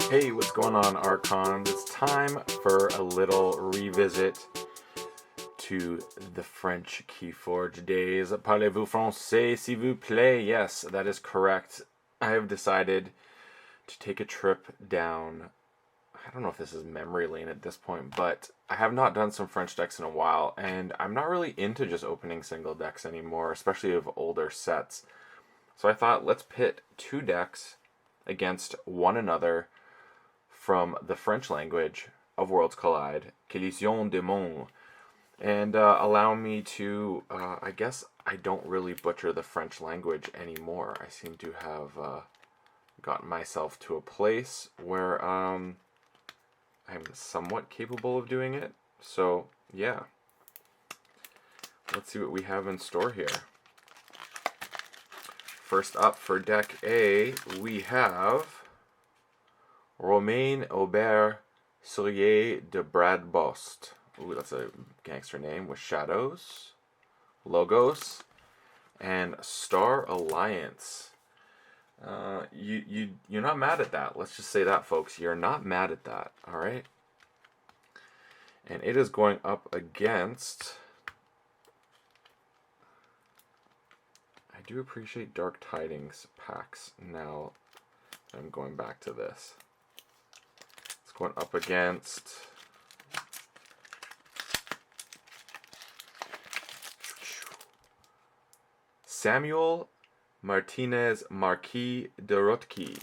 Hey, what's going on, Archons? It's time for a little revisit to the French KeyForge days. Parlez, vous, Français, s'il vous plaît? Yes, that is correct. I have decided to take a trip down. I don't know if this is memory lane at this point, but I have not done some French decks in a while, and I'm not really into just opening single decks anymore, especially of older sets. So I thought, let's pit two decks against one another from the French language of Worlds Collide, Collision des Mondes, and allow me to, I guess I don't really butcher the French language anymore. I seem to have gotten myself to a place where I'm somewhat capable of doing it. So, yeah. Let's see what we have in store here. First up for deck A, we have Romain Aubert Sourier de Bradbost. Ooh, that's a gangster name with shadows, logos, and Star Alliance. You're not mad at that. Let's just say that, folks. You're not mad at that. All right. And it is going up against. I do appreciate Dark Tidings packs. Now I'm going back to this. It's going up against Samuel Martinez Marquis de Rotke,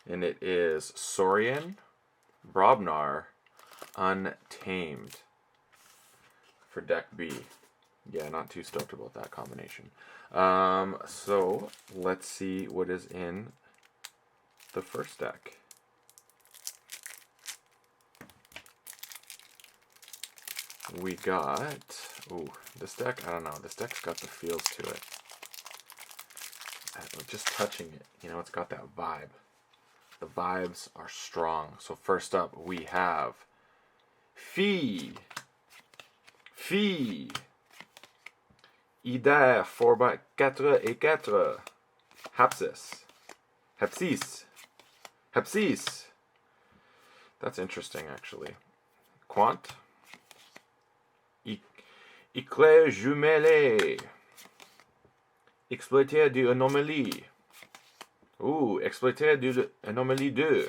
and it is Saurian Brobnar Untamed for deck B. Yeah, not too stoked about that combination. So let's see what is in the first deck. We got, ooh, this deck, I don't know, this deck's got the feels to it. Just touching it, you know, it's got that vibe. The vibes are strong. So first up, we have Fille, Ider 4 4 et 4, Hepsis. That's interesting, actually. Quant, Éclair jumelé, Exploiter du anomalie. Ooh, Exploiter du anomalie 2.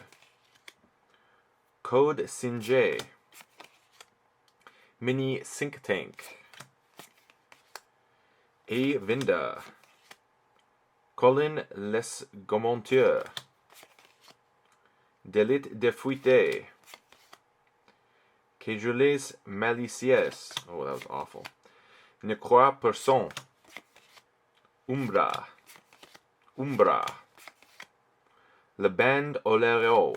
Code Sinjay. Mini Think Tank. A Vinda. Colin Les Gomonteurs. Delite de Fuite. Quejules Malicieux. Oh, that was awful. Ne crois personne. Umbra. Le Band Olero.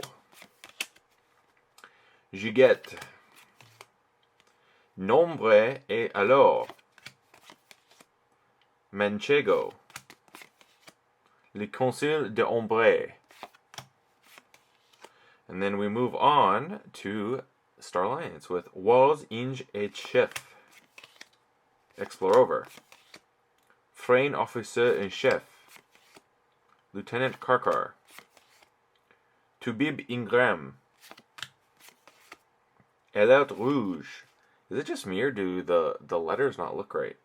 Giguette. Nombre et alors. Manchego. Le Conseil de Ombre. And then we move on to Star Alliance with Walls, Inge et Chef. Explorer. Frein Officer en Chef. Lieutenant Karkar. Toubib Ingram. Alerte Rouge. Is it just me or do the letters not look right?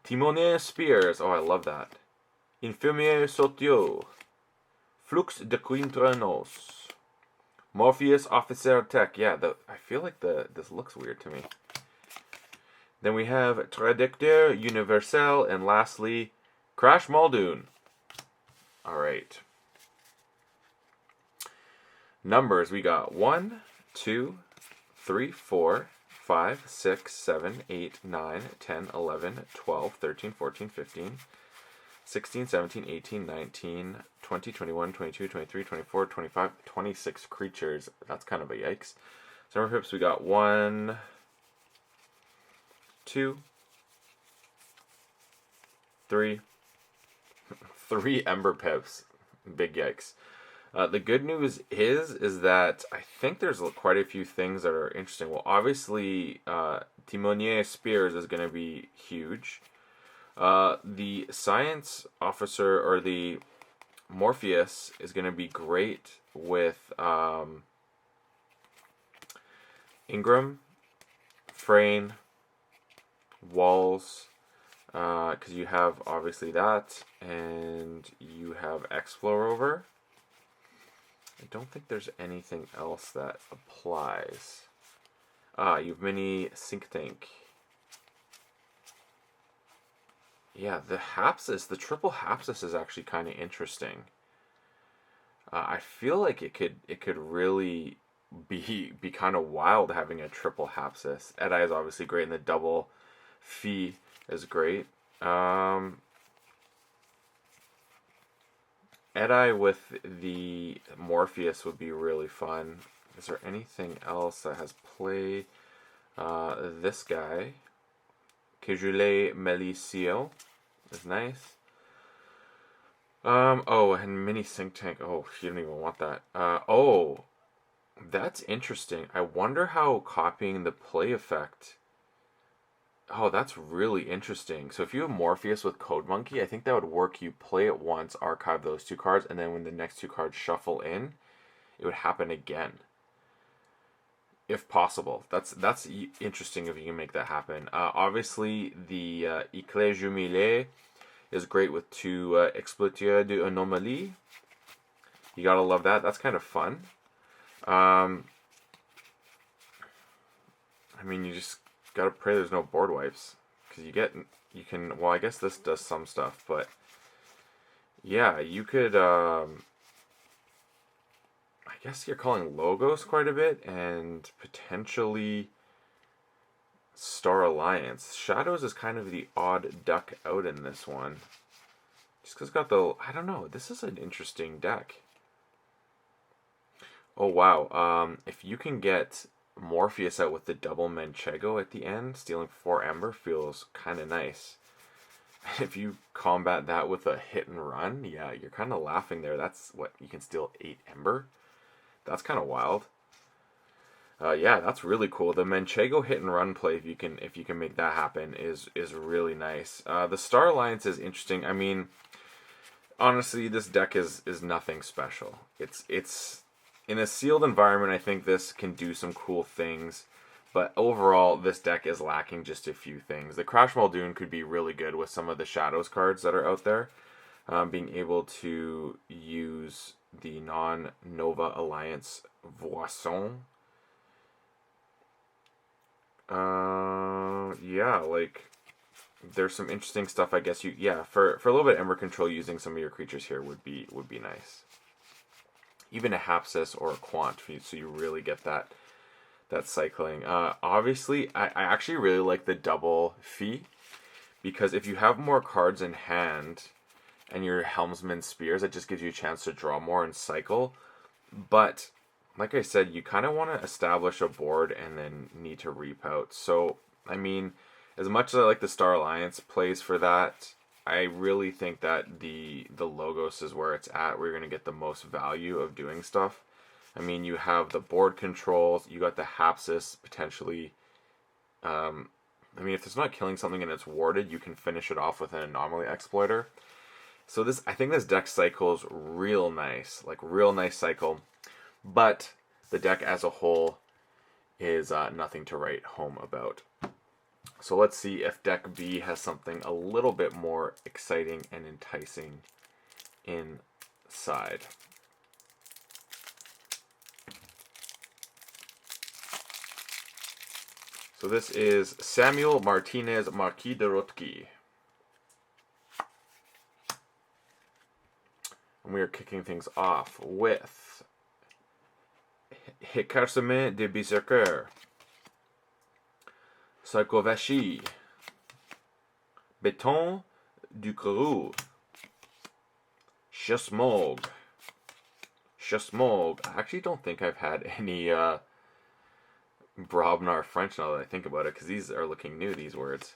Timonet Spears. Oh, I love that. Infirmier Sotio. Flux de Quintranos. Morpheus Officer Tech. Yeah, I feel like this looks weird to me. Then we have Traducteur Universel, and lastly, Crash Muldoon. All right. Numbers, we got 1, 2, 3, 4, 5, 6, 7, 8, 9, 10, 11, 12, 13, 14, 15, 16, 17, 18, 19, 20, 21, 22, 23, 24, 25, 26 creatures. That's kind of a yikes. So number pips, we got 1, 2, 3, 3 Ember Pips. Big yikes. The good news is that I think there's quite a few things that are interesting. Well, obviously, Timonier Spears is going to be huge. The science officer, or the Morpheus is going to be great with Ingram, Frayne, Walls, because you have obviously that, and you have X-Flow over. I don't think there's anything else that applies. You have Mini Sync Tank. Yeah, the Hapsis, the triple Hapsis is actually kind of interesting. I feel like it could really be kind of wild having a triple Hapsis. Edi is obviously great, and the double Phi is great. Edi with the Morpheus would be really fun. Is there anything else that has play? This guy, Kejule Melicio, is nice. Oh, and Mini Sync Tank. Oh, you don't even want that. Oh, that's interesting. I wonder how copying the play effect. Oh, that's really interesting. So if you have Morpheus with Code Monkey, I think that would work. You play it once, archive those two cards, and then when the next two cards shuffle in, it would happen again. If possible. That's interesting if you can make that happen. Obviously, the Éclat Jumelé is great with two Exploiteur d'Anomalie. You gotta love that. That's kind of fun. I mean, you just gotta pray there's no board wipes, because you can. Well, I guess this does some stuff, but yeah, you could. I guess you're calling Logos quite a bit, and potentially Star Alliance. Shadows is kind of the odd duck out in this one, just because it's got the. I don't know. This is an interesting deck. Oh wow. If you can get Morpheus out with the double Manchego at the end, stealing 4 Ember feels kind of nice. If you combat that with a hit and run, yeah, you're kind of laughing there. That's what, you can steal 8 Ember? That's kind of wild. Yeah, that's really cool. The Manchego hit and run play, if you can make that happen, is really nice. The Star Alliance is interesting. I mean, honestly, this deck is nothing special. It's in a sealed environment, I think this can do some cool things, but overall, this deck is lacking just a few things. The Crash Muldoon could be really good with some of the Shadows cards that are out there. Being able to use the non-Nova Alliance Voisson. Yeah, like, there's some interesting stuff, I guess. For a little bit of Ember control, using some of your creatures here would be nice. Even a Hapsis or a Quant, so you really get that cycling. Obviously, I actually really like the double Phi, because if you have more cards in hand and your Helmsman Spears, it just gives you a chance to draw more and cycle. But like I said, you kind of want to establish a board and then need to reap out. So, I mean, as much as I like the Star Alliance plays for that, I really think that the Logos is where it's at, where you're going to get the most value of doing stuff. I mean, you have the board controls, you got the Hapsis potentially. I mean, if it's not killing something and it's warded, you can finish it off with an Anomaly Exploiter. So I think this deck cycles real nice, like real nice cycle. But the deck as a whole is nothing to write home about. So let's see if deck B has something a little bit more exciting and enticing inside. So this is Samuel Martinez Marquis de Rotki. And we are kicking things off with Écarcement de Berserker, Sarkovashi, Béton du Kourou, Chasmog. I actually don't think I've had any Brobnar French now that I think about it, because these are looking new, these words.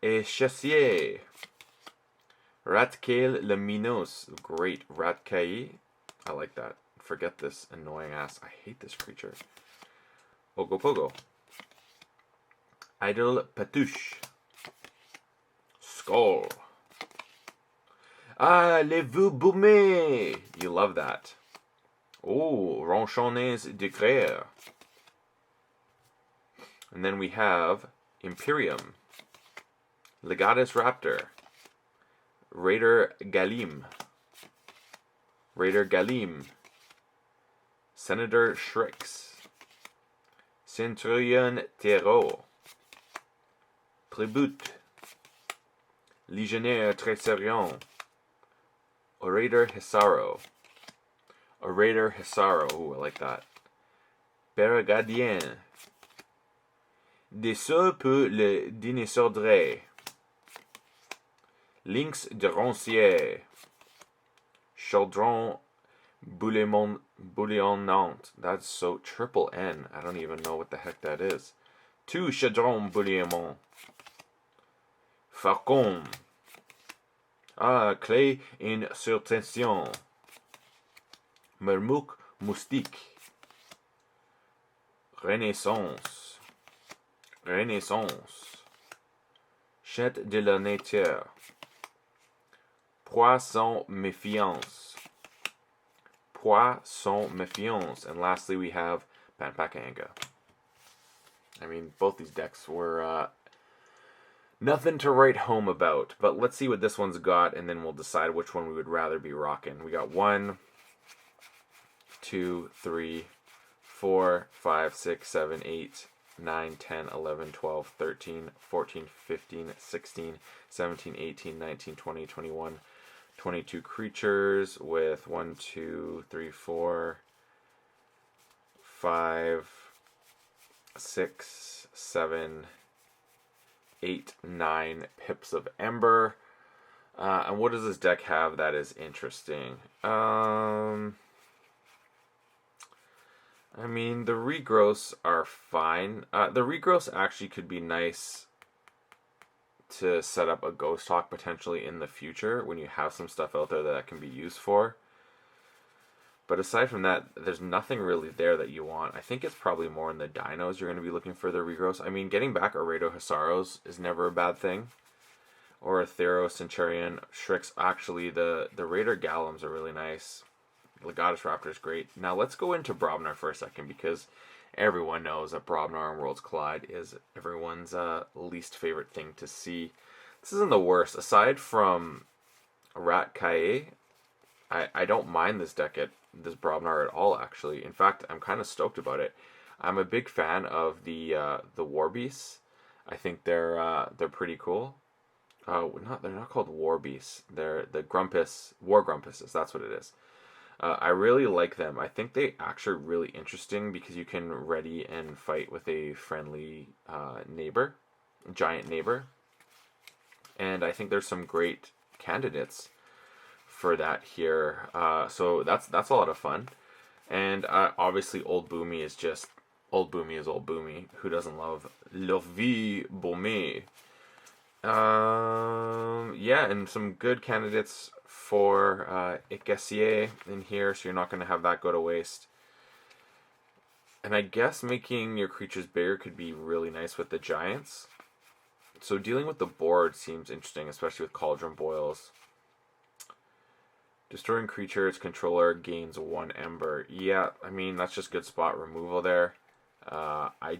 Et Chassier, Ratkail Luminos, great Ratkai. I like that. Forget this annoying ass. I hate this creature. Ogopogo. Idle Patouche. Skull. Parlez, vous, boumé. You love that. Oh, Ronchonnes de Grère. And then we have Imperium, Legatus Raptor, Raider Galim, Senator Shrix, Centurion Terreau, Tribute, Legionnaire Trésorion, Orator Hisaro, ooh, I like that, Paragadien, Des Sceaux pour le Dinosaure, Lynx de Roncier, Chaudron Bouillonnant. That's so triple N. I don't even know what the heck that is. Two Chaudron Bouillonnant. Falcon. Clé in surtension. Mermouk Moustique. Renaissance. Chette de la nature. Poisson méfiance. And lastly, we have Panpakanga. I mean, both these decks were nothing to write home about. But let's see what this one's got, and then we'll decide which one we would rather be rocking. We got 1, 2, 3, 4, 5, 6, 7, 8, 9, 10, 11, 12, 13, 14, 15, 16, 17, 18, 19, 20, 21, 22 creatures with 1, 2, 3, 4, 5, 6, 7, 8, 9 pips of Ember. And what does this deck have that is interesting? I mean, the regrowths are fine. The regrowths actually could be nice to set up a Ghost Hawk potentially in the future when you have some stuff out there that can be used for. But aside from that, there's nothing really there that you want. I think it's probably more in the dinos you're going to be looking for the regrowths. I mean, getting back Arato Hisaros is never a bad thing. Or a Thero Centurion Shrix. Actually, the Raider Gallums are really nice. Legatus Raptor is great. Now let's go into Brobnar for a second, because everyone knows that Brobnar and Worlds Collide is everyone's least favorite thing to see. This isn't the worst. Aside from Rat Kae, I don't mind this deck this Brobnar at all, actually. In fact, I'm kind of stoked about it. I'm a big fan of the War Beasts. I think they're pretty cool. They're not called War Beasts. They're the War Grumpuses. That's what it is. I really like them. I think they actually are really interesting because you can ready and fight with a friendly giant neighbor. And I think there's some great candidates for that here. So that's a lot of fun. And obviously Old Boomy is Old Boomy. Who doesn't love La Vie Boumée? Yeah, and some good candidates for Ecassier in here, so you're not going to have that go to waste. And I guess making your creatures bigger could be really nice with the giants. So dealing with the board seems interesting, especially with Cauldron Boils. Destroying creatures, controller gains 1 Ember. Yeah, I mean, that's just good spot removal there. I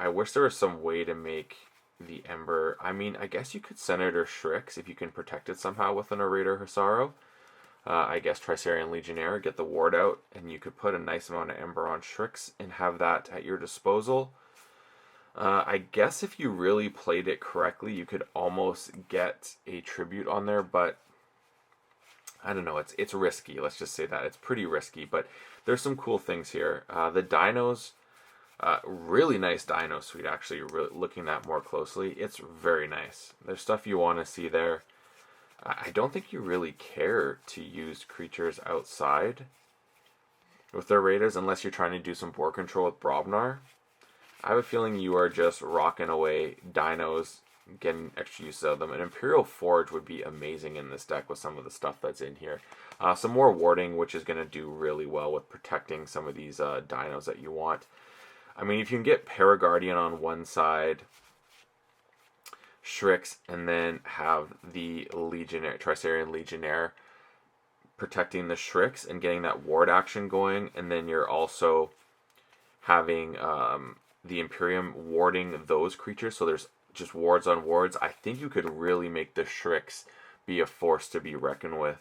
wish there was some way to make the Ember. I mean, I guess you could Senator Shrix if you can protect it somehow with an Orator Hisaro. I guess Tricerian Legionnaire, get the ward out, and you could put a nice amount of Ember on Shrix and have that at your disposal. I guess if you really played it correctly, you could almost get a tribute on there, but I don't know, it's risky. Let's just say that. It's pretty risky, but there's some cool things here. The dinos, really nice dino suite, actually, looking at more closely. It's very nice. There's stuff you want to see there. I don't think you really care to use creatures outside with their raiders unless you're trying to do some board control with Brobnar. I have a feeling you are just rocking away dinos, getting extra use out of them. An Imperial Forge would be amazing in this deck with some of the stuff that's in here. Some more warding, which is going to do really well with protecting some of these dinos that you want. I mean, if you can get Paraguardian on one side, Strix, and then have the Legionnaire, Tricerian Legionnaire protecting the Strix and getting that ward action going, and then you're also having the Imperium warding those creatures, so there's just wards on wards. I think you could really make the Strix be a force to be reckoned with.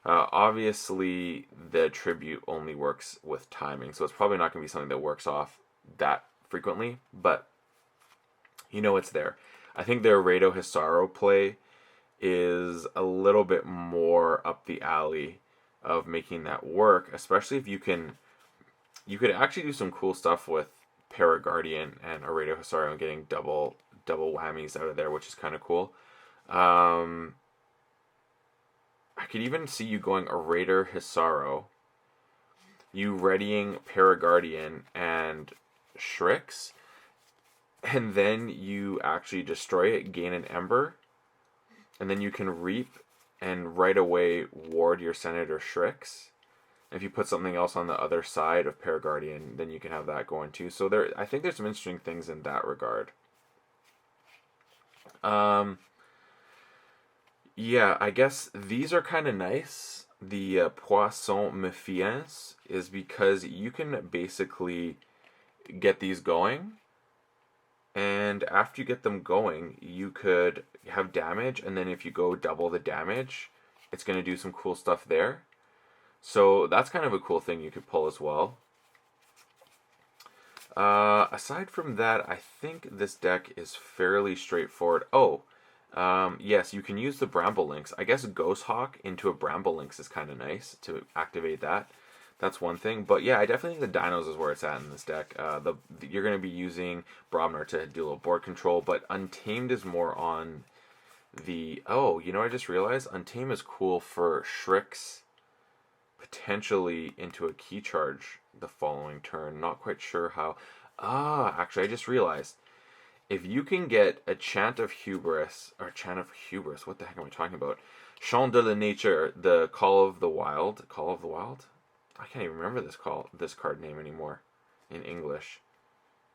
Obviously, the tribute only works with timing, so it's probably not going to be something that works off that frequently, but it's there. I think the Arredo Hisaro play is a little bit more up the alley of making that work, especially if you could actually do some cool stuff with Paraguardian and Arredo Hisaro and getting double whammies out of there, which is kind of cool. I could even see you going Arredo Hisaro, you readying Paraguardian and Strix, and then you actually destroy it, gain an Ember, and then you can reap and right away ward your Senator Strix. If you put something else on the other side of Paraguardian, then you can have that going too. So I think there's some interesting things in that regard. Yeah, I guess these are kind of nice. The Poisson Méfiance is because you can basically get these going, and after you get them going, you could have damage, and then if you go double the damage, it's going to do some cool stuff there. So that's kind of a cool thing you could pull as well. Aside from that, I think this deck is fairly straightforward. Yes, you can use the Bramble Links. I guess Ghost Hawk into a Bramble Links is kind of nice to activate that. That's one thing. But yeah, I definitely think the Dinos is where it's at in this deck. You're going to be using Brobner to do a little board control, but Untamed is more on the... Oh, I just realized? Untamed is cool for Strix, potentially into a Key Charge the following turn. Not quite sure how. Actually, I just realized. If you can get a Chant of Hubris, what the heck am I talking about? Chant de la Nature, the Call of the Wild? I can't even remember this card name anymore in English.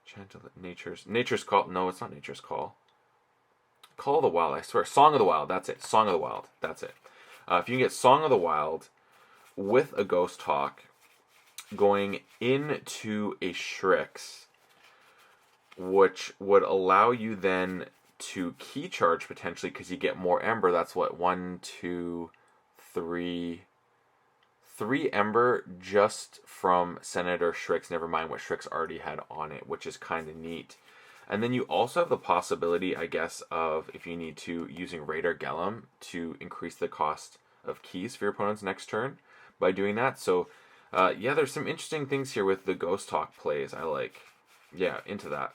Chant of Nature's Call. No, it's not Nature's Call. Call of the Wild, I swear. Song of the Wild, that's it. Song of the Wild, that's it. If you can get Song of the Wild with a Ghost Hawk going into a Strix, which would allow you then to Key Charge potentially because you get more Ember. That's what, 1, 2, 3... 3 Ember just from Senator Strix, never mind what Strix already had on it, which is kind of neat. And then you also have the possibility, I guess, of, if you need to, using Raider Gellum to increase the cost of keys for your opponent's next turn by doing that. So, yeah, there's some interesting things here with the Ghost Hawk plays I like. Yeah, into that.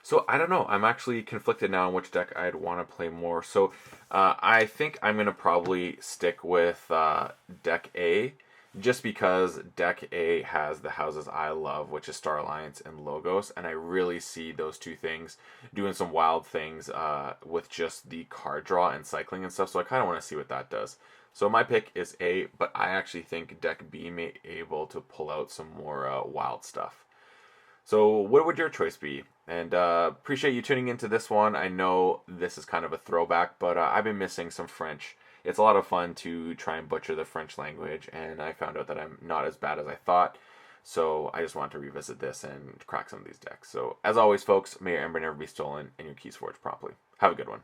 So, I don't know. I'm actually conflicted now on which deck I'd want to play more. So, I think I'm going to probably stick with deck A, just because deck A has the houses I love, which is Star Alliance and Logos, and I really see those two things doing some wild things with just the card draw and cycling and stuff, so I kind of want to see what that does. So my pick is A, but I actually think deck B may be able to pull out some more wild stuff. So what would your choice be? And appreciate you tuning into this one. I know this is kind of a throwback, but I've been missing some French. It's a lot of fun to try and butcher the French language, and I found out that I'm not as bad as I thought. So I just wanted to revisit this and crack some of these decks. So as always, folks, may your Ember never be stolen and your keys forged properly. Have a good one.